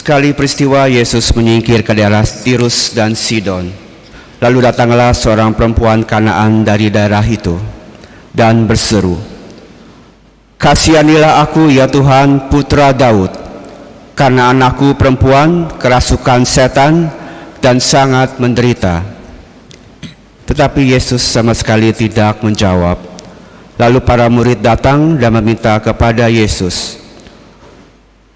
Sekali peristiwa Yesus menyingkir ke daerah Tirus dan Sidon. Lalu datanglah seorang perempuan Kanaan dari daerah itu dan berseru, "Kasihanilah aku ya Tuhan, putra Daud, karena anakku perempuan kerasukan setan dan sangat menderita." Tetapi Yesus sama sekali tidak menjawab. Lalu para murid datang dan meminta kepada Yesus,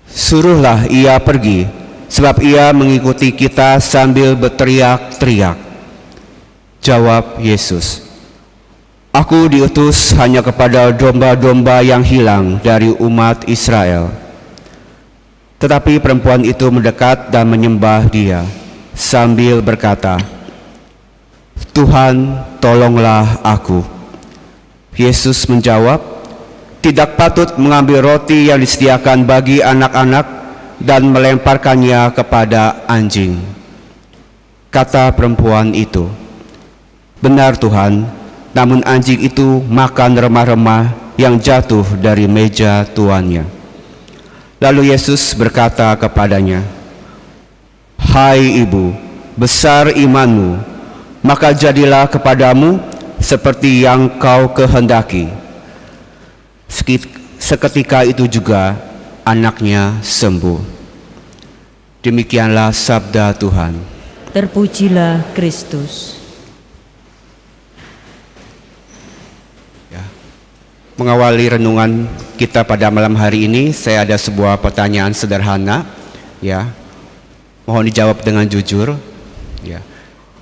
"Suruhlah ia pergi, sebab ia mengikuti kita sambil berteriak-teriak." Jawab Yesus, "Aku diutus hanya kepada domba-domba yang hilang dari umat Israel." Tetapi perempuan itu mendekat dan menyembah Dia sambil berkata, "Tuhan, tolonglah aku." Yesus menjawab, "Tidak patut mengambil roti yang disediakan bagi anak-anak dan melemparkannya kepada anjing." Kata perempuan itu, "Benar Tuhan, namun anjing itu makan remah-remah yang jatuh dari meja tuannya." Lalu Yesus berkata kepadanya, "Hai ibu, besar imanmu, maka jadilah kepadamu seperti yang kau kehendaki." Seketika itu juga anaknya sembuh. Demikianlah sabda Tuhan. Terpujilah Kristus. Mengawali renungan kita pada malam hari ini, saya ada sebuah pertanyaan sederhana, ya. Mohon dijawab dengan jujur, ya.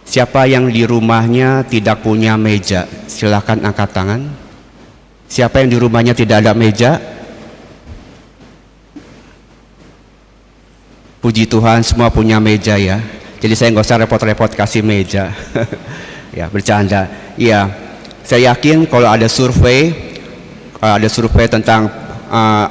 Siapa yang di rumahnya tidak punya meja? Silakan angkat tangan. Siapa yang di rumahnya tidak ada meja? Puji Tuhan, semua punya meja ya. Jadi saya nggak usah repot-repot kasih meja. Ya, bercanda. Ya, saya yakin kalau ada survei tentang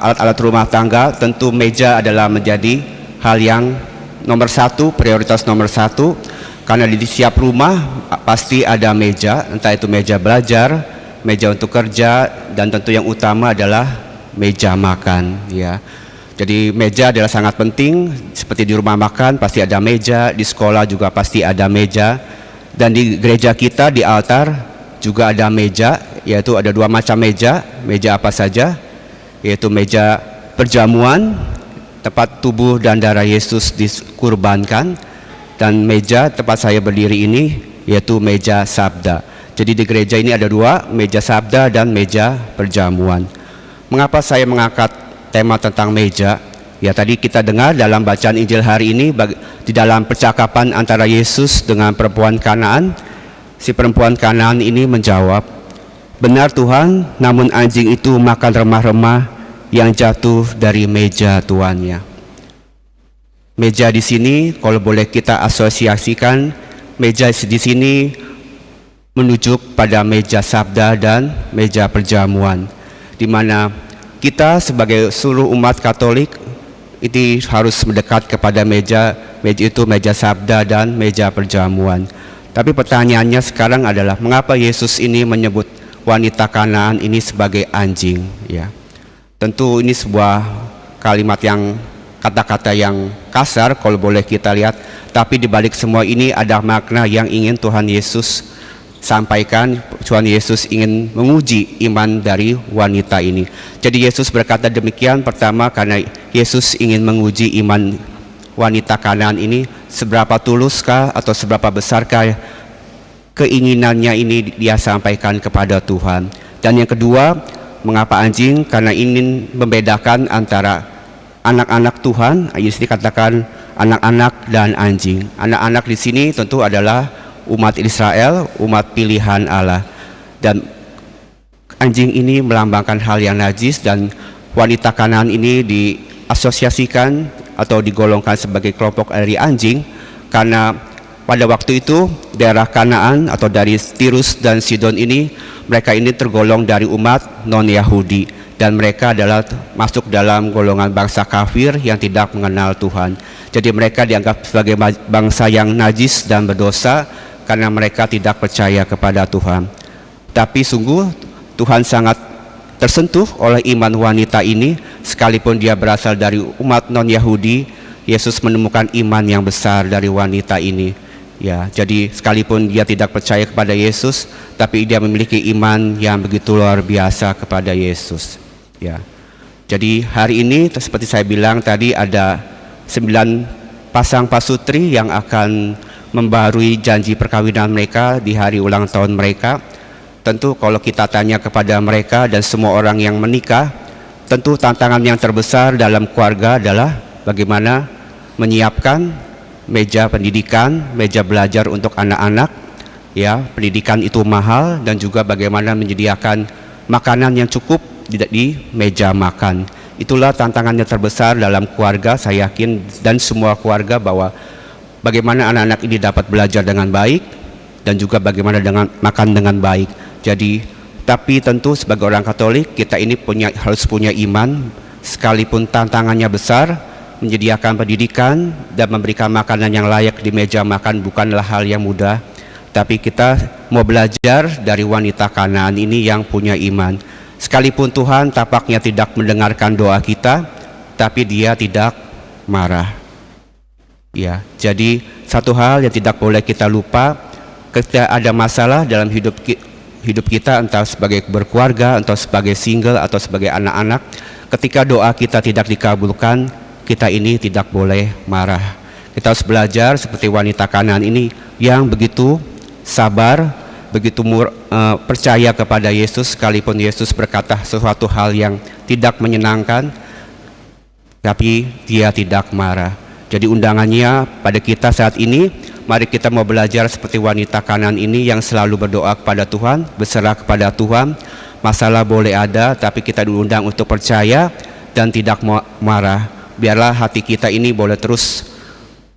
alat-alat rumah tangga, tentu meja adalah menjadi hal yang nomor satu, prioritas nomor satu. Karena di setiap rumah pasti ada meja, entah itu meja belajar, meja untuk kerja, dan tentu yang utama adalah meja makan, ya. Jadi meja adalah sangat penting. Seperti di rumah makan pasti ada meja, di sekolah juga pasti ada meja, dan di gereja kita di altar juga ada meja, yaitu ada dua macam meja. Meja apa saja? Yaitu meja perjamuan, tempat tubuh dan darah Yesus dikurbankan, dan meja tempat saya berdiri ini yaitu meja sabda. Jadi di gereja ini ada dua, meja sabda dan meja perjamuan. Mengapa saya mengangkat tema tentang meja? Ya, tadi kita dengar dalam bacaan Injil hari ini, di dalam percakapan antara Yesus dengan perempuan Kanaan, si perempuan Kanaan ini menjawab, "Benar Tuhan, namun anjing itu makan remah-remah yang jatuh dari meja tuannya." Meja di sini kalau boleh kita asosiasikan, meja di sini menunjuk pada meja sabda dan meja perjamuan, di mana kita sebagai seluruh umat Katolik ini harus mendekat kepada meja itu, meja sabda dan meja perjamuan. Tapi pertanyaannya sekarang adalah, mengapa Yesus ini menyebut wanita Kanaan ini sebagai anjing? Ya, tentu ini sebuah kalimat yang kata-kata yang kasar kalau boleh kita lihat, tapi di balik semua ini ada makna yang ingin Tuhan Yesus sampaikan. Tuhan Yesus ingin menguji iman dari wanita ini. Jadi Yesus berkata demikian, pertama karena Yesus ingin menguji iman wanita Kanaan ini, seberapa tuluskah atau seberapa besarkah keinginannya ini dia sampaikan kepada Tuhan. Dan yang kedua, mengapa anjing? Karena ingin membedakan antara anak-anak Tuhan, di sini katakan anak-anak dan anjing. Anak-anak di sini tentu adalah umat Israel, umat pilihan Allah. Dan anjing ini melambangkan hal yang najis, dan wanita Kanaan ini diasosiasikan atau digolongkan sebagai kelompok dari anjing karena pada waktu itu daerah Kanaan atau dari Tirus dan Sidon ini, mereka ini tergolong dari umat non-Yahudi, dan mereka adalah masuk dalam golongan bangsa kafir yang tidak mengenal Tuhan. Jadi mereka dianggap sebagai bangsa yang najis dan berdosa karena mereka tidak percaya kepada Tuhan. Tapi sungguh Tuhan sangat tersentuh oleh iman wanita ini, sekalipun dia berasal dari umat non-Yahudi, Yesus menemukan iman yang besar dari wanita ini. Ya, jadi sekalipun dia tidak percaya kepada Yesus, tapi dia memiliki iman yang begitu luar biasa kepada Yesus. Ya. Jadi hari ini seperti saya bilang tadi, ada 9 pasang pasutri yang akan membarui janji perkawinan mereka di hari ulang tahun mereka. Tentu kalau kita tanya kepada mereka dan semua orang yang menikah, tentu tantangan yang terbesar dalam keluarga adalah bagaimana menyiapkan meja pendidikan, meja belajar untuk anak-anak. Ya, pendidikan itu mahal, dan juga bagaimana menyediakan makanan yang cukup di meja makan. Itulah tantangannya terbesar dalam keluarga, saya yakin, dan semua keluarga, bahwa bagaimana anak-anak ini dapat belajar dengan baik dan juga bagaimana dengan makan dengan baik. Jadi, tapi tentu sebagai orang Katolik kita ini harus punya iman, sekalipun tantangannya besar, menyediakan pendidikan dan memberikan makanan yang layak di meja makan bukanlah hal yang mudah. Tapi kita mau belajar dari wanita Kanaan ini yang punya iman. Sekalipun Tuhan tampaknya tidak mendengarkan doa kita, tapi Dia tidak marah. Ya, jadi satu hal yang tidak boleh kita lupa, ketika ada masalah dalam hidup kita, entah sebagai berkeluarga, atau sebagai single, atau sebagai anak-anak, ketika doa kita tidak dikabulkan, kita ini tidak boleh marah. Kita harus belajar seperti wanita Kanaan ini yang begitu sabar, begitu percaya kepada Yesus, sekalipun Yesus berkata sesuatu hal yang tidak menyenangkan, tapi Dia tidak marah. Jadi undangannya pada kita saat ini, mari kita mau belajar seperti wanita Kanaan ini yang selalu berdoa kepada Tuhan, berserah kepada Tuhan. Masalah boleh ada, tapi kita diundang untuk percaya dan tidak marah. Biarlah hati kita ini boleh terus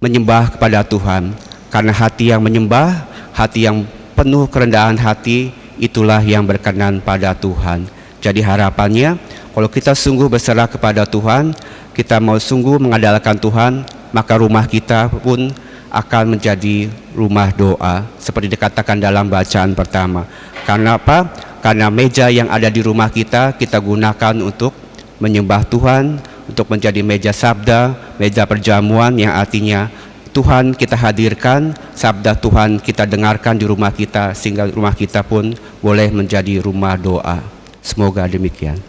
menyembah kepada Tuhan, karena hati yang menyembah, hati yang penuh kerendahan hati, itulah yang berkenan pada Tuhan. Jadi harapannya, kalau kita sungguh berserah kepada Tuhan, kita mau sungguh mengandalkan Tuhan, maka rumah kita pun akan menjadi rumah doa, seperti dikatakan dalam bacaan pertama. Karena apa? Karena meja yang ada di rumah kita gunakan untuk menyembah Tuhan, untuk menjadi meja sabda, meja perjamuan, yang artinya Tuhan kita hadirkan, sabda Tuhan kita dengarkan di rumah kita, sehingga rumah kita pun boleh menjadi rumah doa. Semoga demikian.